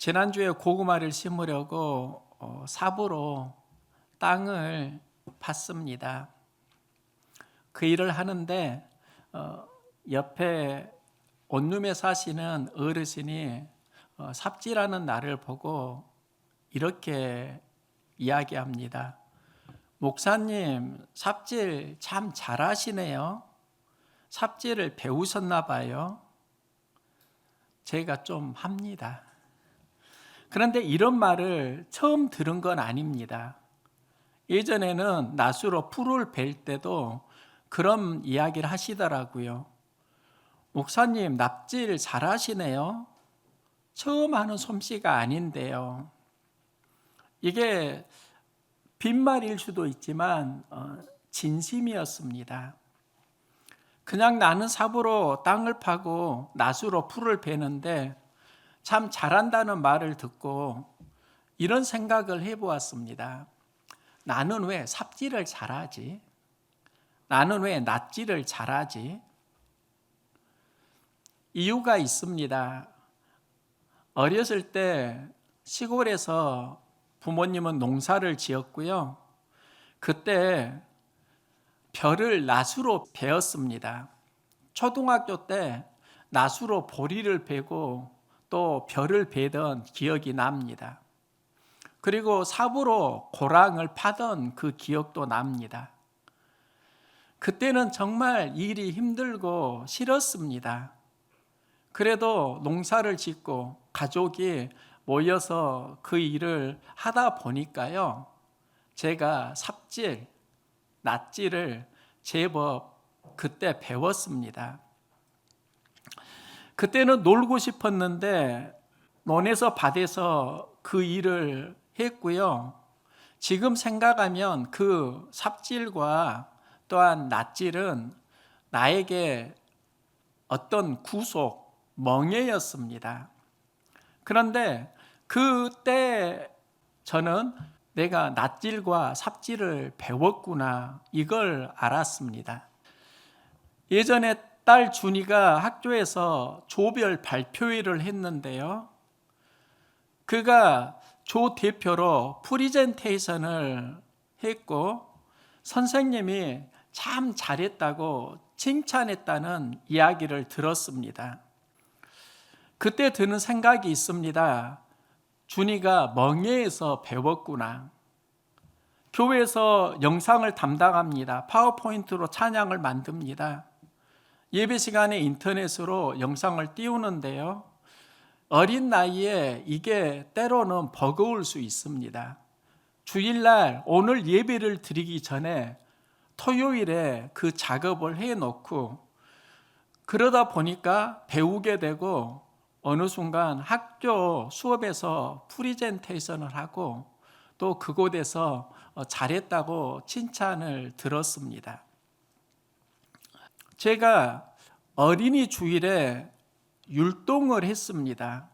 지난주에 고구마를 심으려고 삽으로 땅을 팠습니다. 그 일을 하는데 옆에 원룸에 사시는 어르신이 삽질하는 나를 보고 이렇게 이야기합니다. 목사님, 삽질 참 잘하시네요. 삽질을 배우셨나 봐요. 제가 좀 합니다. 그런데 이런 말을 처음 들은 건 아닙니다. 예전에는 낫으로 풀을 벨 때도 그런 이야기를 하시더라고요. 목사님, 납질 잘하시네요. 처음 하는 솜씨가 아닌데요. 이게 빈말일 수도 있지만 진심이었습니다. 그냥 나는 삽으로 땅을 파고 낫으로 풀을 베는데 참 잘한다는 말을 듣고 이런 생각을 해보았습니다. 나는 왜 삽질을 잘하지? 나는 왜 낫질을 잘하지? 이유가 있습니다. 어렸을 때 시골에서 부모님은 농사를 지었고요. 그때 벼를 낫으로 베었습니다. 초등학교 때 낫으로 보리를 베고 또 벼를 베던 기억이 납니다. 그리고 삽으로 고랑을 파던 그 기억도 납니다. 그때는 정말 일이 힘들고 싫었습니다. 그래도 농사를 짓고 가족이 모여서 그 일을 하다 보니까요, 제가 삽질, 낫질을 제법 그때 배웠습니다. 그때는 놀고 싶었는데 논에서 밭에서 그 일을 했고요. 지금 생각하면 그 삽질과 또한 낫질은 나에게 어떤 구속, 멍에였습니다. 그런데 그때 저는 내가 낫질과 삽질을 배웠구나, 이걸 알았습니다. 예전에 딸 준이가 학교에서 조별 발표회를 했는데요. 그가 조 대표로 프리젠테이션을 했고 선생님이 참 잘했다고 칭찬했다는 이야기를 들었습니다. 그때 드는 생각이 있습니다. 준이가 멍에에서 배웠구나. 교회에서 영상을 담당합니다. 파워포인트로 찬양을 만듭니다. 예배 시간에 인터넷으로 영상을 띄우는데요. 어린 나이에 이게 때로는 버거울 수 있습니다. 주일날 오늘 예배를 드리기 전에 토요일에 그 작업을 해놓고 그러다 보니까 배우게 되고 어느 순간 학교 수업에서 프리젠테이션을 하고 또 그곳에서 잘했다고 칭찬을 들었습니다. 제가 어린이 주일에 율동을 했습니다.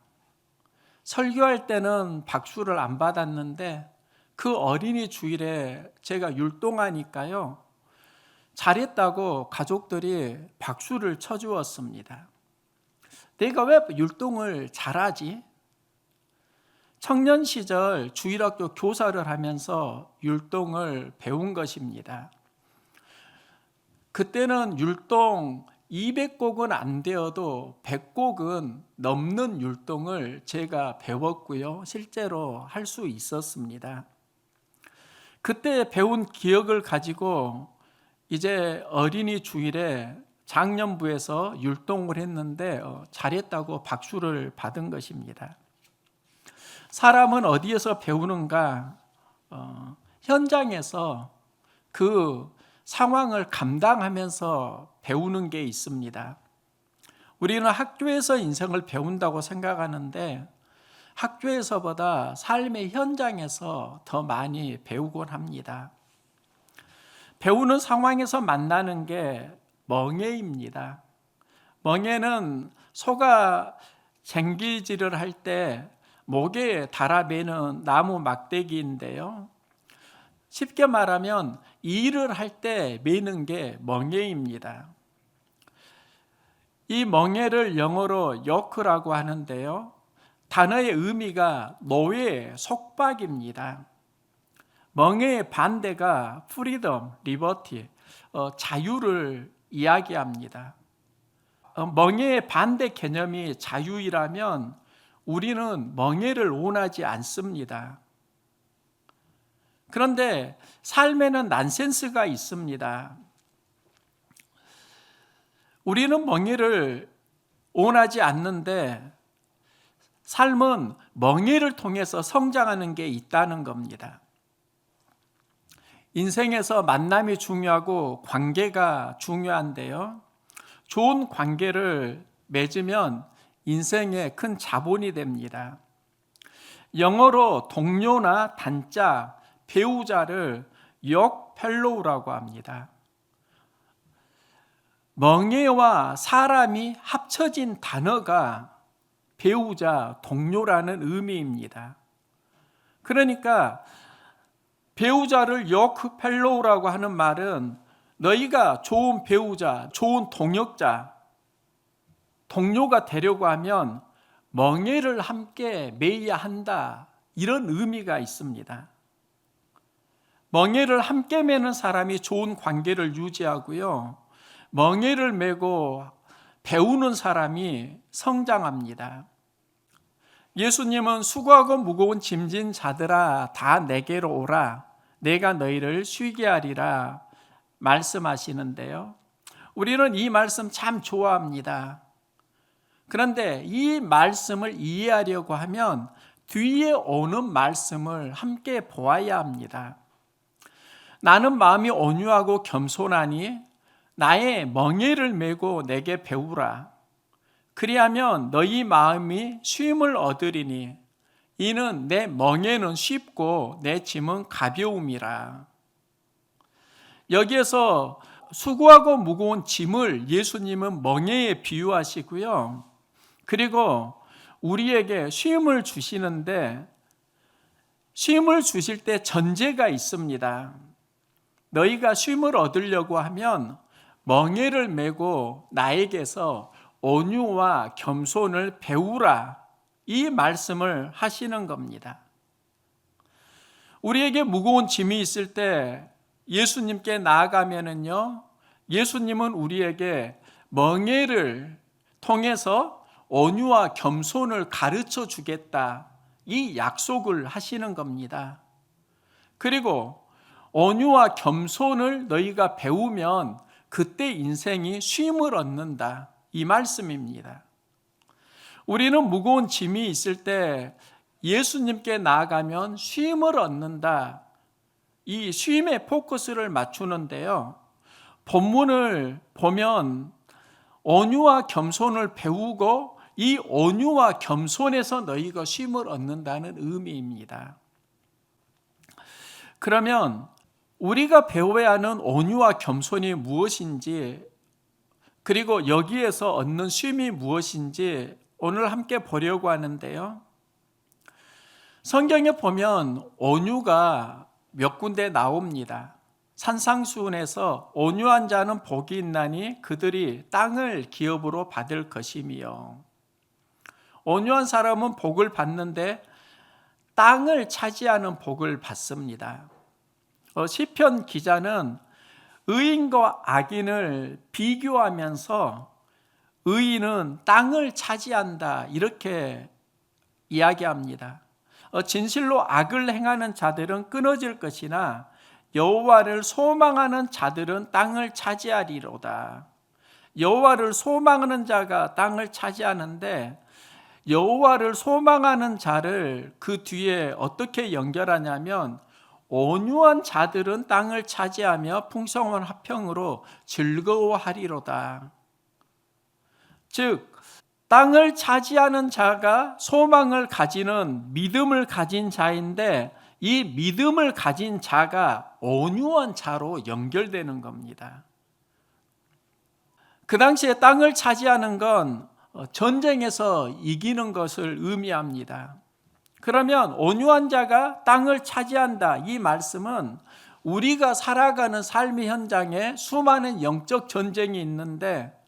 설교할 때는 박수를 안 받았는데 그 어린이 주일에 제가 율동하니까요, 잘했다고 가족들이 박수를 쳐주었습니다. 내가 왜 율동을 잘하지? 청년 시절 주일학교 교사를 하면서 율동을 배운 것입니다. 그때는 율동 200곡은 안 되어도 100곡은 넘는 율동을 제가 배웠고요. 실제로 할 수 있었습니다. 그때 배운 기억을 가지고 이제 어린이 주일에 장년부에서 율동을 했는데 잘했다고 박수를 받은 것입니다. 사람은 어디에서 배우는가? 현장에서 그 상황을 감당하면서 배우는 게 있습니다. 우리는 학교에서 인생을 배운다고 생각하는데 학교에서보다 삶의 현장에서 더 많이 배우곤 합니다. 배우는 상황에서 만나는 게 멍에입니다. 멍에는 소가 쟁기질을 할 때 목에 달아매는 나무 막대기인데요. 쉽게 말하면 일을 할 때 매는 게 멍에입니다. 이 멍에를 영어로 yoke라고 하는데요. 단어의 의미가 노예, 속박입니다. 멍에의 반대가 freedom, liberty, 자유를 이야기합니다. 멍에의 반대 개념이 자유이라면 우리는 멍에를 원하지 않습니다. 그런데 삶에는 난센스가 있습니다. 우리는 멍에를 원하지 않는데 삶은 멍에를 통해서 성장하는 게 있다는 겁니다. 인생에서 만남이 중요하고 관계가 중요한데요. 좋은 관계를 맺으면 인생의 큰 자본이 됩니다. 영어로 동료나 단짝, 배우자를 역펠로우라고 합니다. 멍에와 사람이 합쳐진 단어가 배우자, 동료라는 의미입니다. 그러니까 배우자를 역펠로우라고 하는 말은 너희가 좋은 배우자, 좋은 동역자, 동료가 되려고 하면 멍에를 함께 매야 한다, 이런 의미가 있습니다. 멍에를 함께 매는 사람이 좋은 관계를 유지하고요, 멍에를 메고 배우는 사람이 성장합니다. 예수님은 수고하고 무거운 짐진 자들아 다 내게로 오라, 내가 너희를 쉬게 하리라 말씀하시는데요. 우리는 이 말씀 참 좋아합니다. 그런데 이 말씀을 이해하려고 하면 뒤에 오는 말씀을 함께 보아야 합니다. 나는 마음이 온유하고 겸손하니 나의 멍에를 메고 내게 배우라. 그리하면 너희 마음이 쉼을 얻으리니 이는 내 멍에는 쉽고 내 짐은 가벼움이라. 여기에서 수고하고 무거운 짐을 예수님은 멍에에 비유하시고요, 그리고 우리에게 쉼을 주시는데 쉼을 주실 때 전제가 있습니다. 너희가 쉼을 얻으려고 하면 멍에를 메고 나에게서 온유와 겸손을 배우라, 이 말씀을 하시는 겁니다. 우리에게 무거운 짐이 있을 때 예수님께 나아가면은요, 예수님은 우리에게 멍에를 통해서 온유와 겸손을 가르쳐 주겠다, 이 약속을 하시는 겁니다. 그리고 온유와 겸손을 너희가 배우면 그때 인생이 쉼을 얻는다, 이 말씀입니다. 우리는 무거운 짐이 있을 때 예수님께 나아가면 쉼을 얻는다, 이 쉼에 포커스를 맞추는데요, 본문을 보면 온유와 겸손을 배우고 이 온유와 겸손에서 너희가 쉼을 얻는다는 의미입니다. 그러면 우리가 배워야 하는 온유와 겸손이 무엇인지, 그리고 여기에서 얻는 쉼이 무엇인지 오늘 함께 보려고 하는데요. 성경에 보면 온유가 몇 군데 나옵니다. 산상수훈에서 온유한 자는 복이 있나니 그들이 땅을 기업으로 받을 것이며, 온유한 사람은 복을 받는데 땅을 차지하는 복을 받습니다. 시편 기자는 의인과 악인을 비교하면서 의인은 땅을 차지한다, 이렇게 이야기합니다. 진실로 악을 행하는 자들은 끊어질 것이나 여호와를 소망하는 자들은 땅을 차지하리로다. 여호와를 소망하는 자가 땅을 차지하는데 여호와를 소망하는 자를 그 뒤에 어떻게 연결하냐면 온유한 자들은 땅을 차지하며 풍성한 화평으로 즐거워하리로다. 즉 땅을 차지하는 자가 소망을 가지는 믿음을 가진 자인데 이 믿음을 가진 자가 온유한 자로 연결되는 겁니다. 그 당시에 땅을 차지하는 건 전쟁에서 이기는 것을 의미합니다. 그러면 온유한 자가 땅을 차지한다, 이 말씀은 우리가 살아가는 삶의 현장에 수많은 영적 전쟁이 있는데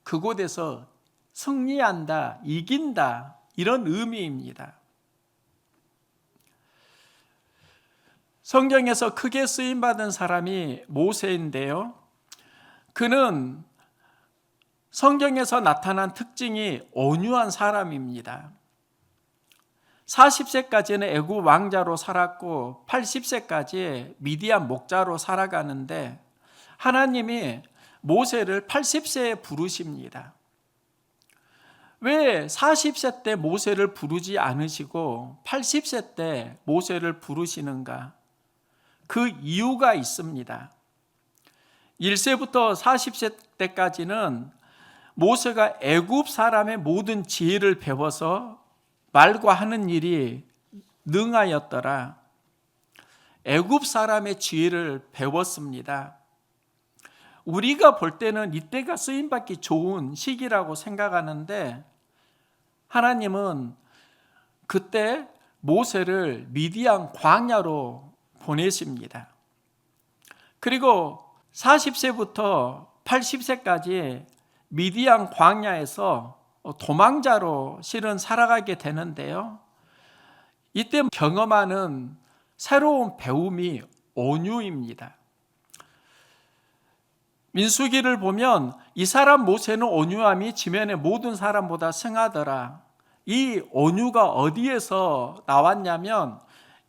그곳에서 승리한다, 이긴다, 이런 의미입니다. 성경에서 크게 쓰임받은 사람이 모세인데요. 그는 성경에서 나타난 특징이 온유한 사람입니다. 40세까지는 애굽 왕자로 살았고 80세까지 미디안 목자로 살아가는데 하나님이 모세를 80세에 부르십니다. 왜 40세 때 모세를 부르지 않으시고 80세 때 모세를 부르시는가? 그 이유가 있습니다. 1세부터 40세 때까지는 모세가 애굽 사람의 모든 지혜를 배워서 말과 하는 일이 능하였더라. 애굽 사람의 지혜를 배웠습니다. 우리가 볼 때는 이때가 쓰임받기 좋은 시기라고 생각하는데 하나님은 그때 모세를 미디안 광야로 보내십니다. 그리고 40세부터 80세까지 미디안 광야에서 도망자로 실은 살아가게 되는데요. 이때 경험하는 새로운 배움이 온유입니다. 민수기를 보면 이 사람 모세는 온유함이 지면의 모든 사람보다 승하더라. 이 온유가 어디에서 나왔냐면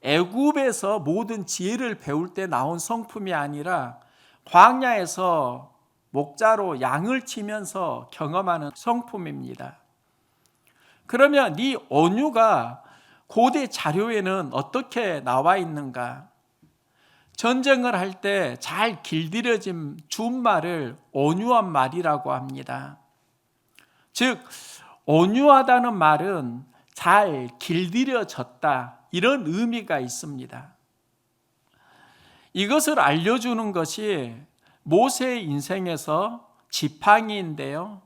애굽에서 모든 지혜를 배울 때 나온 성품이 아니라 광야에서 목자로 양을 치면서 경험하는 성품입니다. 그러면 이 온유가 고대 자료에는 어떻게 나와 있는가? 전쟁을 할 때 잘 길들여진 준말을 온유한 말이라고 합니다. 즉 온유하다는 말은 잘 길들여졌다 이런 의미가 있습니다. 이것을 알려주는 것이 모세의 인생에서 지팡이인데요.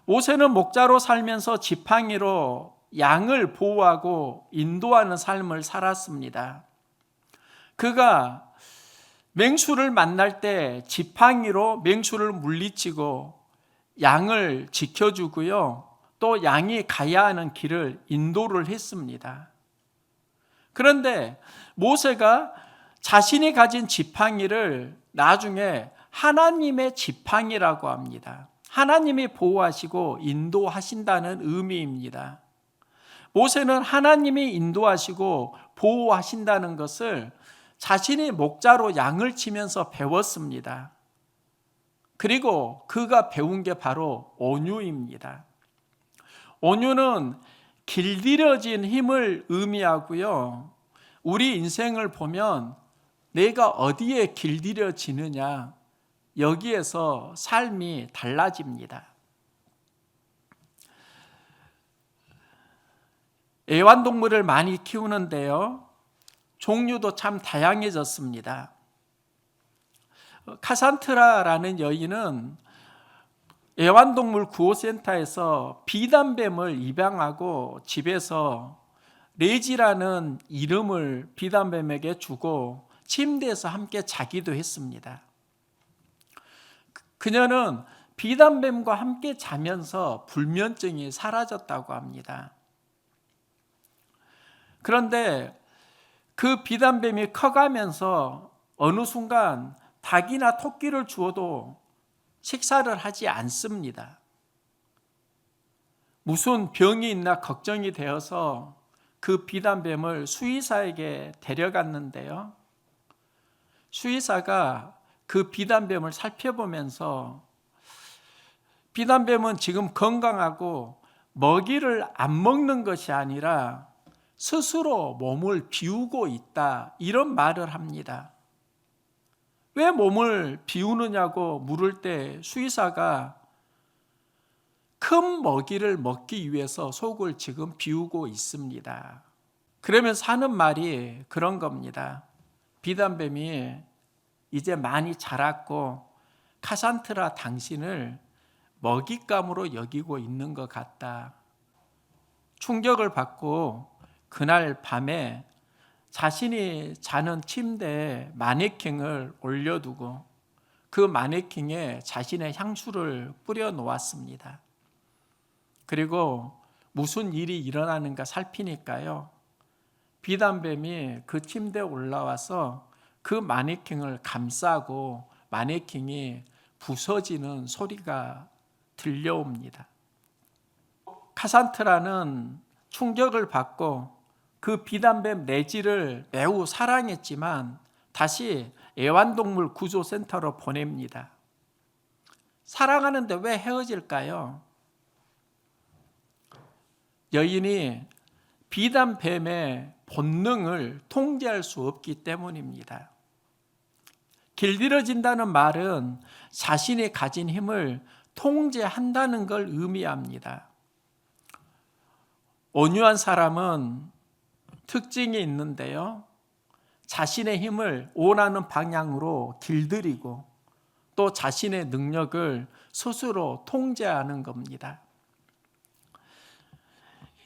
모세는 목자로 살면서 지팡이로 양을 보호하고 인도하는 삶을 살았습니다. 그가 맹수를 만날 때 지팡이로 맹수를 물리치고 양을 지켜주고요. 또 양이 가야 하는 길을 인도를 했습니다. 그런데 모세가 자신이 가진 지팡이를 나중에 하나님의 지팡이라고 합니다. 하나님이 보호하시고 인도하신다는 의미입니다. 모세는 하나님이 인도하시고 보호하신다는 것을 자신이 목자로 양을 치면서 배웠습니다. 그리고 그가 배운 게 바로 온유입니다. 온유는 길들여진 힘을 의미하고요. 우리 인생을 보면 내가 어디에 길들여지느냐, 여기에서 삶이 달라집니다. 애완동물을 많이 키우는데요. 종류도 참 다양해졌습니다. 카산트라라는 여인은 애완동물 구호센터에서 비단뱀을 입양하고 집에서 레지라는 이름을 비단뱀에게 주고 침대에서 함께 자기도 했습니다. 그녀는 비단뱀과 함께 자면서 불면증이 사라졌다고 합니다. 그런데 그 비단뱀이 커가면서 어느 순간 닭이나 토끼를 주어도 식사를 하지 않습니다. 무슨 병이 있나 걱정이 되어서 그 비단뱀을 수의사에게 데려갔는데요. 수의사가 그 비단뱀을 살펴보면서 비단뱀은 지금 건강하고 먹이를 안 먹는 것이 아니라 스스로 몸을 비우고 있다 이런 말을 합니다. 왜 몸을 비우느냐고 물을 때 수의사가 큰 먹이를 먹기 위해서 속을 지금 비우고 있습니다. 그러면서 하는 말이 그런 겁니다. 비단뱀이 이제 많이 자랐고 카산트라 당신을 먹잇감으로 여기고 있는 것 같다. 충격을 받고 그날 밤에 자신이 자는 침대에 마네킹을 올려두고 그 마네킹에 자신의 향수를 뿌려 놓았습니다. 그리고 무슨 일이 일어나는가 살피니까요. 비단뱀이 그 침대에 올라와서 그 마네킹을 감싸고 마네킹이 부서지는 소리가 들려옵니다. 카산트라는 충격을 받고 그 비단뱀 내지를 매우 사랑했지만 다시 애완동물 구조센터로 보냅니다. 사랑하는데 왜 헤어질까요? 여인이 비단뱀의 본능을 통제할 수 없기 때문입니다. 길들여진다는 말은 자신이 가진 힘을 통제한다는 걸 의미합니다. 온유한 사람은 특징이 있는데요. 자신의 힘을 원하는 방향으로 길들이고 또 자신의 능력을 스스로 통제하는 겁니다.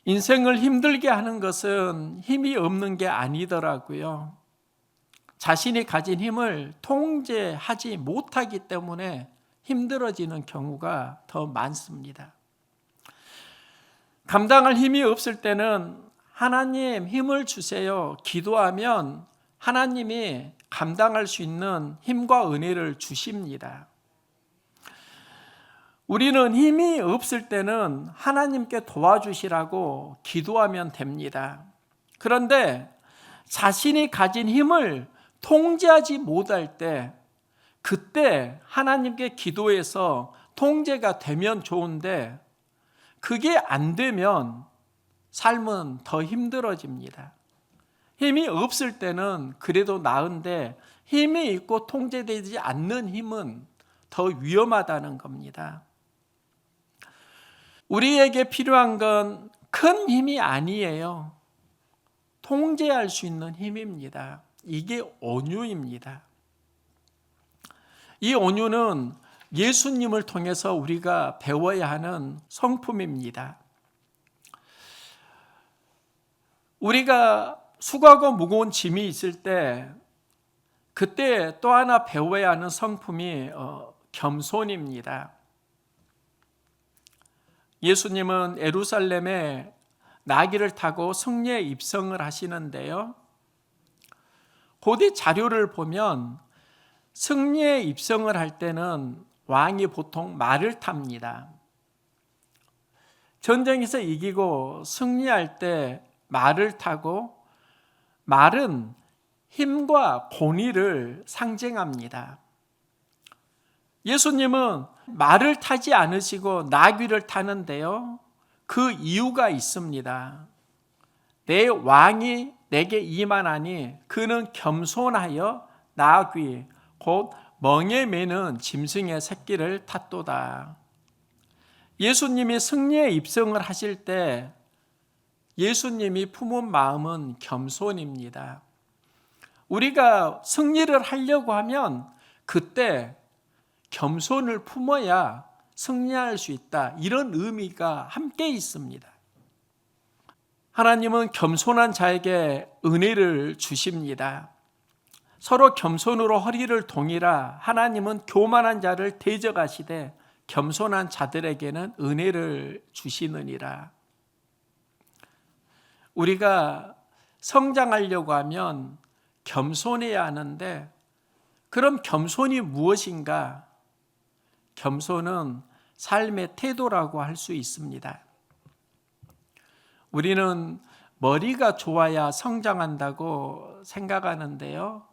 인생을 힘들게 하는 것은 힘이 없는 게 아니더라고요. 자신이 가진 힘을 통제하지 못하기 때문에 힘들어지는 경우가 더 많습니다. 감당할 힘이 없을 때는 하나님 힘을 주세요 기도하면 하나님이 감당할 수 있는 힘과 은혜를 주십니다. 우리는 힘이 없을 때는 하나님께 도와주시라고 기도하면 됩니다. 그런데 자신이 가진 힘을 통제하지 못할 때 그때 하나님께 기도해서 통제가 되면 좋은데 그게 안 되면 삶은 더 힘들어집니다. 힘이 없을 때는 그래도 나은데 힘이 있고 통제되지 않는 힘은 더 위험하다는 겁니다. 우리에게 필요한 건 큰 힘이 아니에요. 통제할 수 있는 힘입니다. 이게 온유입니다. 이 온유는 예수님을 통해서 우리가 배워야 하는 성품입니다. 우리가 수고하고 무거운 짐이 있을 때 그때 또 하나 배워야 하는 성품이 겸손입니다. 예수님은 예루살렘에 나귀를 타고 승리에 입성을 하시는데요. 고대 자료를 보면 승리에 입성을 할 때는 왕이 보통 말을 탑니다. 전쟁에서 이기고 승리할 때 말을 타고 말은 힘과 권위를 상징합니다. 예수님은 말을 타지 않으시고 나귀를 타는데요. 그 이유가 있습니다. 내 왕이 내게 임하나니 그는 겸손하여 나귀 곧 멍에 매는 짐승의 새끼를 탔도다. 예수님이 승리에 입성을 하실 때 예수님이 품은 마음은 겸손입니다. 우리가 승리를 하려고 하면 그때 겸손을 품어야 승리할 수 있다. 이런 의미가 함께 있습니다. 하나님은 겸손한 자에게 은혜를 주십니다. 서로 겸손으로 허리를 동이라 하나님은 교만한 자를 대적하시되 겸손한 자들에게는 은혜를 주시느니라. 우리가 성장하려고 하면 겸손해야 하는데 그럼 겸손이 무엇인가? 겸손은 삶의 태도라고 할 수 있습니다. 우리는 머리가 좋아야 성장한다고 생각하는데요.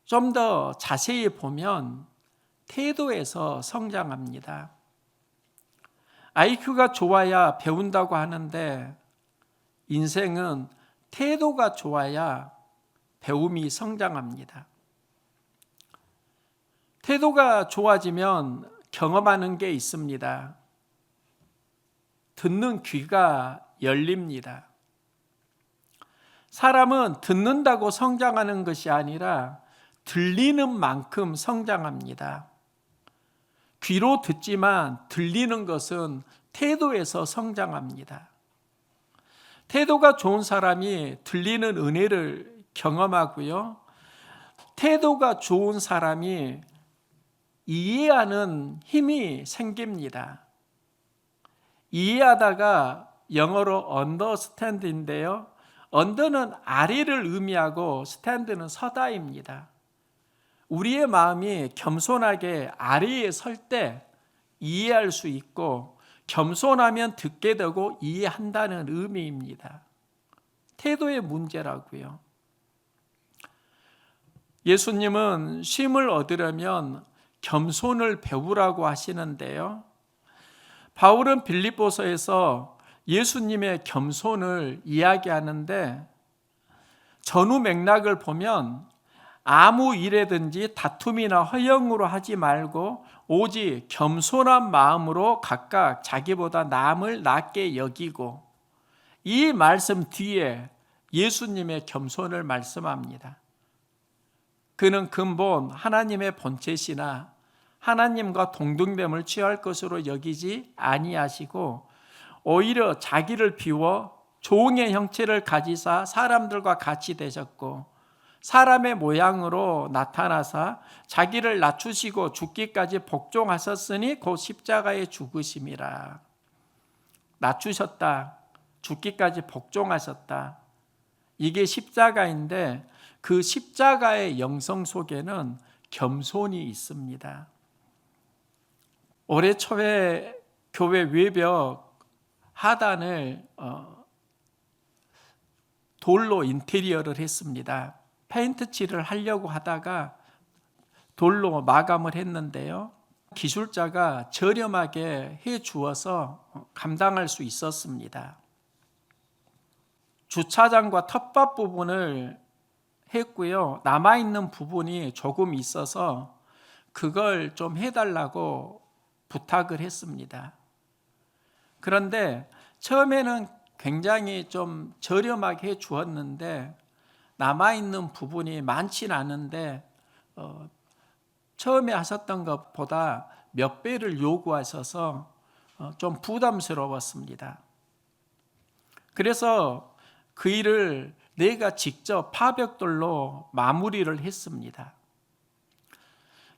좀 더 자세히 보면 태도에서 성장합니다. IQ가 좋아야 배운다고 하는데 인생은 태도가 좋아야 배움이 성장합니다. 태도가 좋아지면 경험하는 게 있습니다. 듣는 귀가 열립니다. 사람은 듣는다고 성장하는 것이 아니라 들리는 만큼 성장합니다. 귀로 듣지만 들리는 것은 태도에서 성장합니다. 태도가 좋은 사람이 들리는 은혜를 경험하고요. 태도가 좋은 사람이 이해하는 힘이 생깁니다. 이해하다가 영어로 understand인데요. under는 아래를 의미하고 stand는 서다입니다. 우리의 마음이 겸손하게 아래에 설 때 이해할 수 있고 겸손하면 듣게 되고 이해한다는 의미입니다. 태도의 문제라고요. 예수님은 쉼을 얻으려면 겸손을 배우라고 하시는데요. 바울은 빌립보서에서 예수님의 겸손을 이야기하는데 전후 맥락을 보면 아무 일에든지 다툼이나 허영으로 하지 말고 오직 겸손한 마음으로 각각 자기보다 남을 낮게 여기고, 이 말씀 뒤에 예수님의 겸손을 말씀합니다. 그는 근본 하나님의 본체시나 하나님과 동등됨을 취할 것으로 여기지 아니하시고 오히려 자기를 비워 종의 형체를 가지사 사람들과 같이 되셨고 사람의 모양으로 나타나사 자기를 낮추시고 죽기까지 복종하셨으니 곧 십자가에 죽으심이라. 낮추셨다, 죽기까지 복종하셨다. 이게 십자가인데 그 십자가의 영성 속에는 겸손이 있습니다. 올해 초에 교회 외벽 하단을 돌로 인테리어를 했습니다. 페인트 칠을 하려고 하다가 돌로 마감을 했는데요. 기술자가 저렴하게 해 주어서 감당할 수 있었습니다. 주차장과 텃밭 부분을 했고요. 남아있는 부분이 조금 있어서 그걸 좀 해달라고 부탁을 했습니다. 그런데 처음에는 굉장히 좀 저렴하게 해 주었는데 남아있는 부분이 많진 않은데 처음에 하셨던 것보다 몇 배를 요구하셔서 좀 부담스러웠습니다. 그래서 그 일을 내가 직접 파벽돌로 마무리를 했습니다.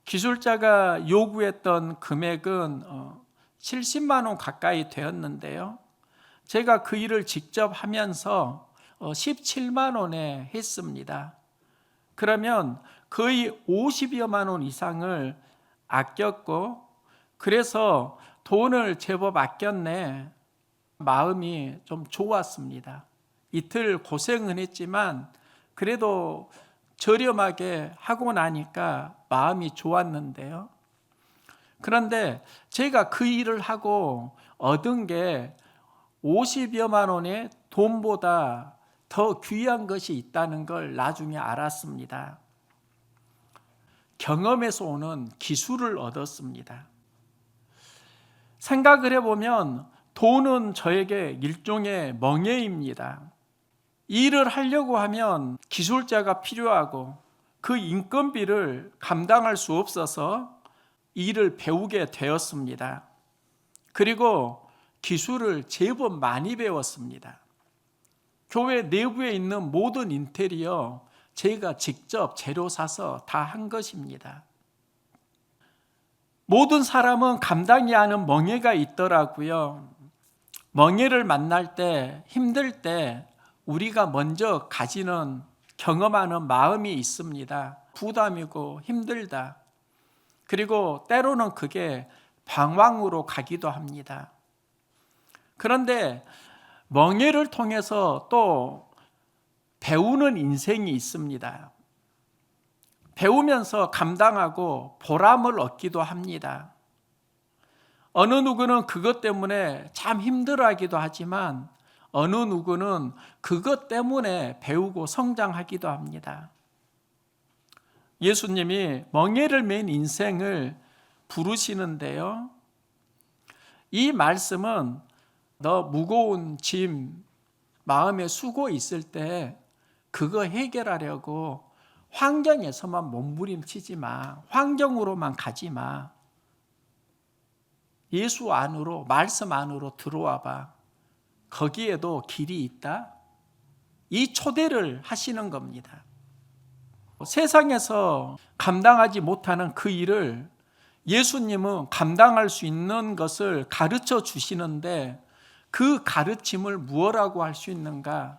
기술자가 요구했던 금액은 70만 원 가까이 되었는데요. 제가 그 일을 직접 하면서 17만 원에 했습니다. 그러면 거의 50여만 원 이상을 아꼈고, 그래서 돈을 제법 아꼈네. 마음이 좀 좋았습니다. 이틀 고생은 했지만 그래도 저렴하게 하고 나니까 마음이 좋았는데요. 그런데 제가 그 일을 하고 얻은 게 50여만 원의 돈보다 더 귀한 것이 있다는 걸 나중에 알았습니다. 경험에서 오는 기술을 얻었습니다. 생각을 해보면 돈은 저에게 일종의 멍에입니다. 일을 하려고 하면 기술자가 필요하고 그 인건비를 감당할 수 없어서 일을 배우게 되었습니다. 그리고 기술을 제법 많이 배웠습니다. 교회 내부에 있는 모든 인테리어 제가 직접 재료 사서 다 한 것입니다. 모든 사람은 감당이 하는 멍에가 있더라고요. 멍에를 만날 때, 힘들 때 우리가 먼저 가지는, 경험하는 마음이 있습니다. 부담이고 힘들다. 그리고 때로는 그게 방황으로 가기도 합니다. 그런데 멍에를 통해서 또 배우는 인생이 있습니다. 배우면서 감당하고 보람을 얻기도 합니다. 어느 누구는 그것 때문에 참 힘들어하기도 하지만 어느 누구는 그것 때문에 배우고 성장하기도 합니다. 예수님이 멍에를 맨 인생을 부르시는데요. 이 말씀은 너 무거운 짐, 마음에 수고 있을 때 그거 해결하려고 환경에서만 몸부림치지 마. 환경으로만 가지 마. 예수 안으로, 말씀 안으로 들어와 봐. 거기에도 길이 있다. 이 초대를 하시는 겁니다. 세상에서 감당하지 못하는 그 일을 예수님은 감당할 수 있는 것을 가르쳐 주시는데 그 가르침을 무엇라고 할 수 있는가?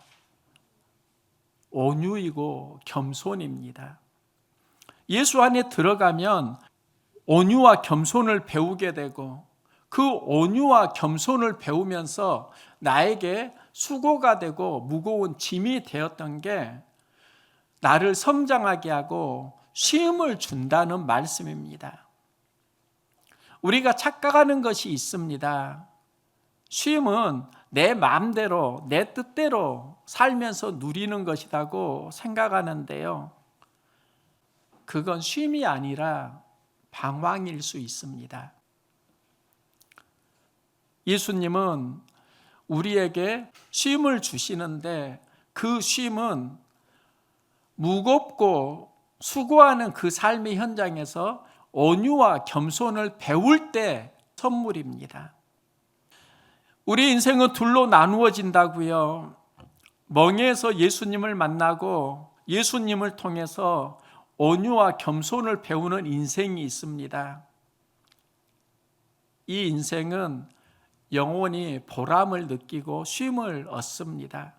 온유이고 겸손입니다. 예수 안에 들어가면 온유와 겸손을 배우게 되고 그 온유와 겸손을 배우면서 나에게 수고가 되고 무거운 짐이 되었던 게 나를 성장하게 하고 쉼을 준다는 말씀입니다. 우리가 착각하는 것이 있습니다. 쉼은 내 마음대로, 내 뜻대로 살면서 누리는 것이라고 생각하는데요. 그건 쉼이 아니라 방황일 수 있습니다. 예수님은 우리에게 쉼을 주시는데 그 쉼은 무겁고 수고하는 그 삶의 현장에서 온유와 겸손을 배울 때 선물입니다. 우리 인생은 둘로 나누어진다고요. 멍에서 예수님을 만나고 예수님을 통해서 온유와 겸손을 배우는 인생이 있습니다. 이 인생은 영원히 보람을 느끼고 쉼을 얻습니다.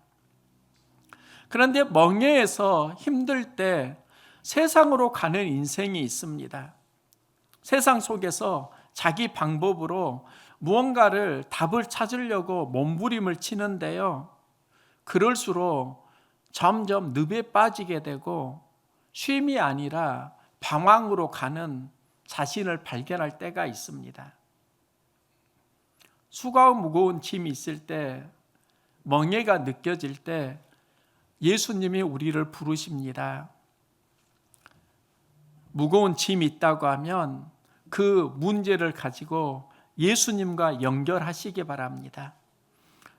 그런데 멍에에서 힘들 때 세상으로 가는 인생이 있습니다. 세상 속에서 자기 방법으로 무언가를 답을 찾으려고 몸부림을 치는데요. 그럴수록 점점 늪에 빠지게 되고 쉼이 아니라 방황으로 가는 자신을 발견할 때가 있습니다. 수고하고 무거운 짐이 있을 때, 멍에가 느껴질 때 예수님이 우리를 부르십니다. 무거운 짐이 있다고 하면 그 문제를 가지고 예수님과 연결하시기 바랍니다.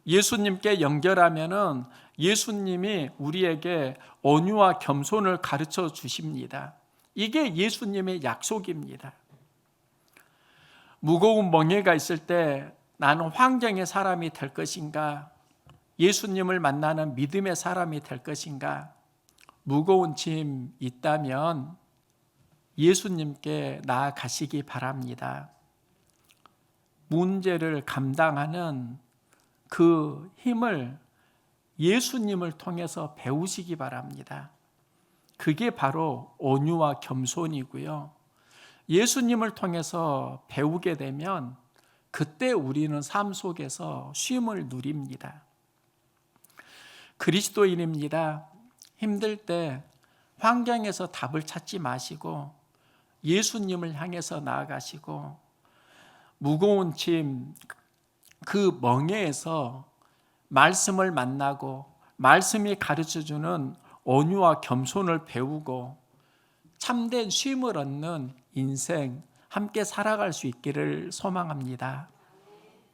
예수님께 연결하면은 예수님이 우리에게 온유와 겸손을 가르쳐 주십니다. 이게 예수님의 약속입니다. 무거운 멍에가 있을 때 나는 황정의 사람이 될 것인가? 예수님을 만나는 믿음의 사람이 될 것인가? 무거운 짐 있다면 예수님께 나아가시기 바랍니다. 문제를 감당하는 그 힘을 예수님을 통해서 배우시기 바랍니다. 그게 바로 온유와 겸손이고요. 예수님을 통해서 배우게 되면 그때 우리는 삶 속에서 쉼을 누립니다. 그리스도인입니다. 힘들 때 환경에서 답을 찾지 마시고 예수님을 향해서 나아가시고 무거운 짐, 그 멍에에서 말씀을 만나고 말씀이 가르쳐주는 온유와 겸손을 배우고 참된 쉼을 얻는 인생 함께 살아갈 수 있기를 소망합니다.